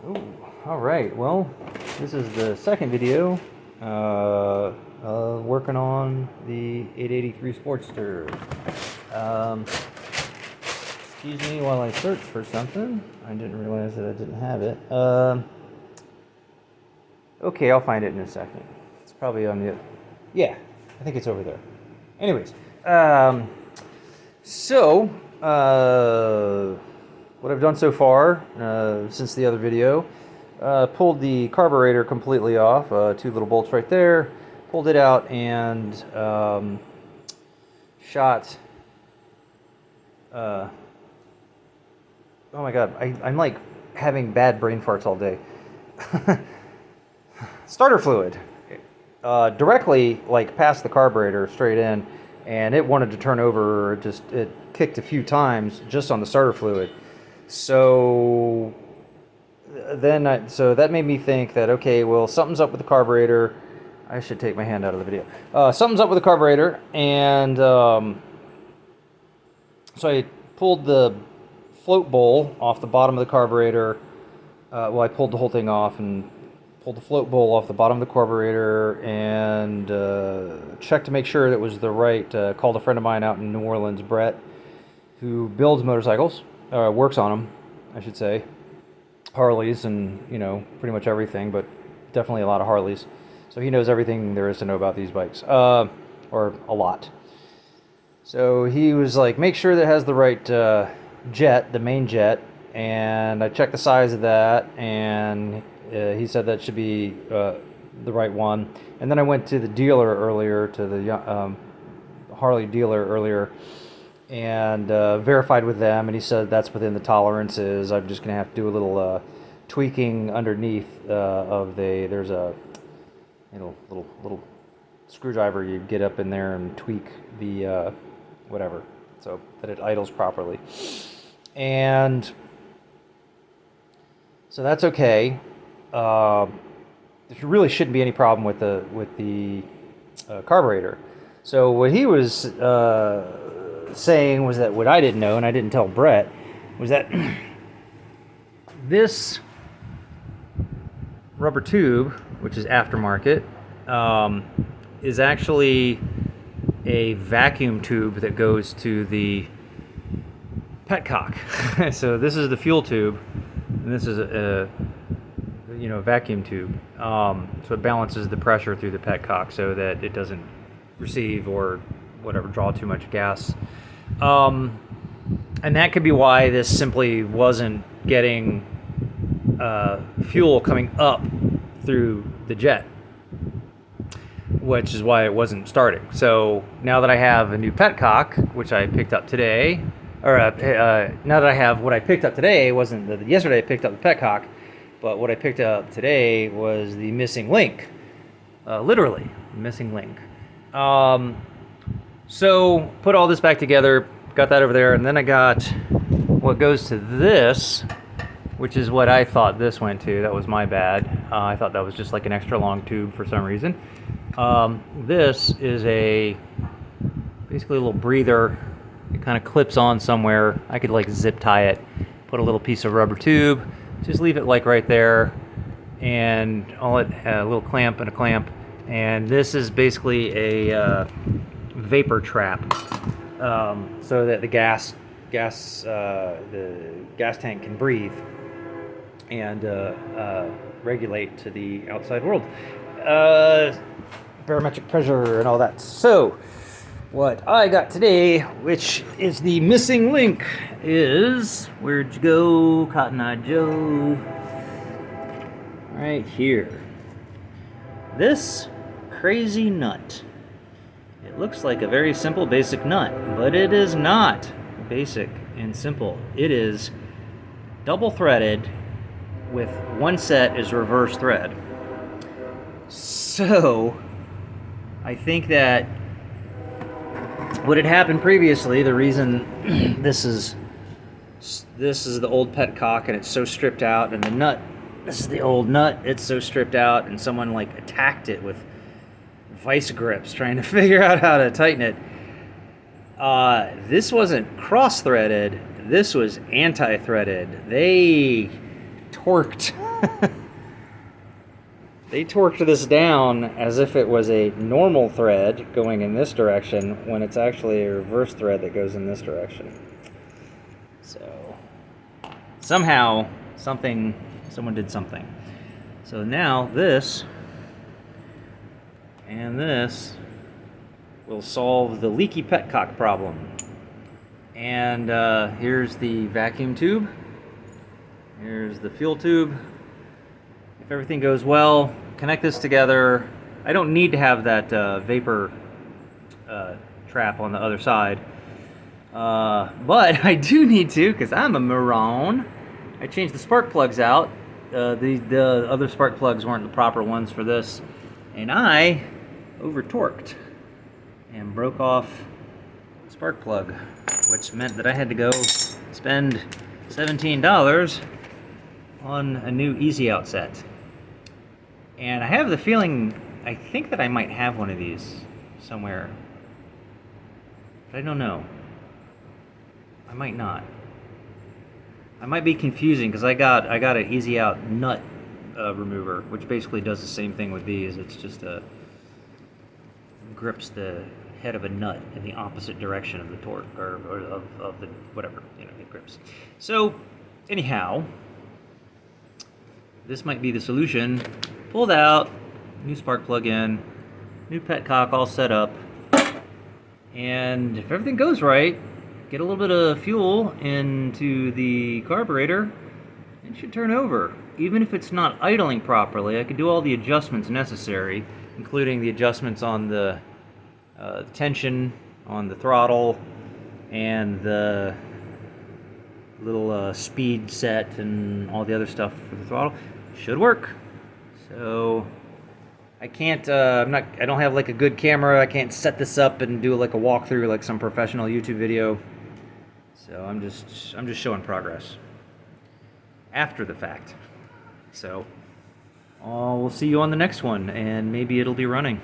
Ooh, all right. Well, this is the second video working on the 883 Sportster. Excuse me while I search for something. I didn't realize that I didn't have it. Okay, I'll find it in a second. It's probably on the... Yeah, I think it's over there. Anyways, what I've done so far since the other video, pulled the carburetor completely off, two little bolts right there, pulled it out and shot, oh my god, I'm like having bad brain farts all day. Starter fluid directly like past the carburetor straight in, and it wanted to turn over. It kicked a few times just on the starter fluid. So that made me think that, okay, well, something's up with the carburetor. I should take my hand out of the video. Something's up with the carburetor, and so I pulled the float bowl off the bottom of the carburetor. Well, I pulled the whole thing off and pulled the float bowl off the bottom of the carburetor and checked to make sure that it was the right. Called a friend of mine out in New Orleans, Brett, who builds motorcycles, works on them, I should say. Harleys and, pretty much everything, but definitely a lot of Harleys. So he knows everything there is to know about these bikes, or a lot. So he was like, make sure that it has the right jet, the main jet, and I checked the size of that, and he said that should be the right one. And then I went to the dealer earlier, to the Harley dealer earlier, and verified with them, and he said that's within the tolerances. I'm just gonna have to do a little tweaking underneath there's a little screwdriver you get up in there and tweak the whatever so that it idles properly, and so that's okay. There really shouldn't be any problem with the carburetor. So what he was saying was that what I didn't know, and I didn't tell Brett, was that this rubber tube, which is aftermarket, is actually a vacuum tube that goes to the Petcock. So this is the fuel tube, and this is a vacuum tube. So it balances the pressure through the Petcock so that it doesn't receive or whatever, draw too much gas. And that could be why this simply wasn't getting fuel coming up through the jet, which is why it wasn't starting. So now that I have a new Petcock, which I picked up today, or now that I have what I picked up today, yesterday I picked up the Petcock, but what I picked up today was the missing link, literally missing link. So put all this back together, got that over there, and then I got what goes to this, which is what I thought this went to. That was my bad. I thought that was just like an extra long tube for some reason. This is basically a little breather. It kind of clips on somewhere. I could like zip tie it, put a little piece of rubber tube, just leave it like right there, and all it a little clamp and a clamp. And this is basically a vapor trap, so that the gas tank can breathe and regulate to the outside world, barometric pressure and all that. So what I got today, which is the missing link, is, where'd you go, Cotton Eye Joe? Right here. This crazy nut. It looks like a very simple, basic nut, but it is not basic and simple. It is double threaded with one set is reverse thread. So I think that what had happened previously, the reason this is the old Petcock and it's so stripped out, and the nut, this is the old nut, it's so stripped out, and someone like attacked it with vice grips trying to figure out how to tighten it. This wasn't cross-threaded, this was anti-threaded. They torqued They torqued this down as if it was a normal thread going in this direction when it's actually a reverse thread that goes in this direction. So somehow someone did something. So now this and this will solve the leaky petcock problem. And here's the vacuum tube. Here's the fuel tube. If everything goes well, connect this together. I don't need to have that vapor trap on the other side. But I do need to, because I'm a moron. I changed the spark plugs out. The other spark plugs weren't the proper ones for this. And I over-torqued and broke off the spark plug, which meant that I had to go spend $17 on a new easy out set. And I have the feeling, I think that I might have one of these somewhere, but I don't know. I might not. I might be confusing because I got an easy out nut remover, which basically does the same thing with these. It's just grips the head of a nut in the opposite direction of the torque, or of the whatever, it grips. So anyhow, this might be the solution. Pulled out, new spark plug in, new petcock all set up, and if everything goes right, get a little bit of fuel into the carburetor, it should turn over. Even if it's not idling properly, I could do all the adjustments necessary, including the adjustments on the tension on the throttle and the little speed set and all the other stuff for the throttle. Should work. So I can't. I don't have like a good camera. I can't set this up and do like a walkthrough like some professional YouTube video. So I'm just showing progress after the fact. So we'll see you on the next one, and maybe it'll be running.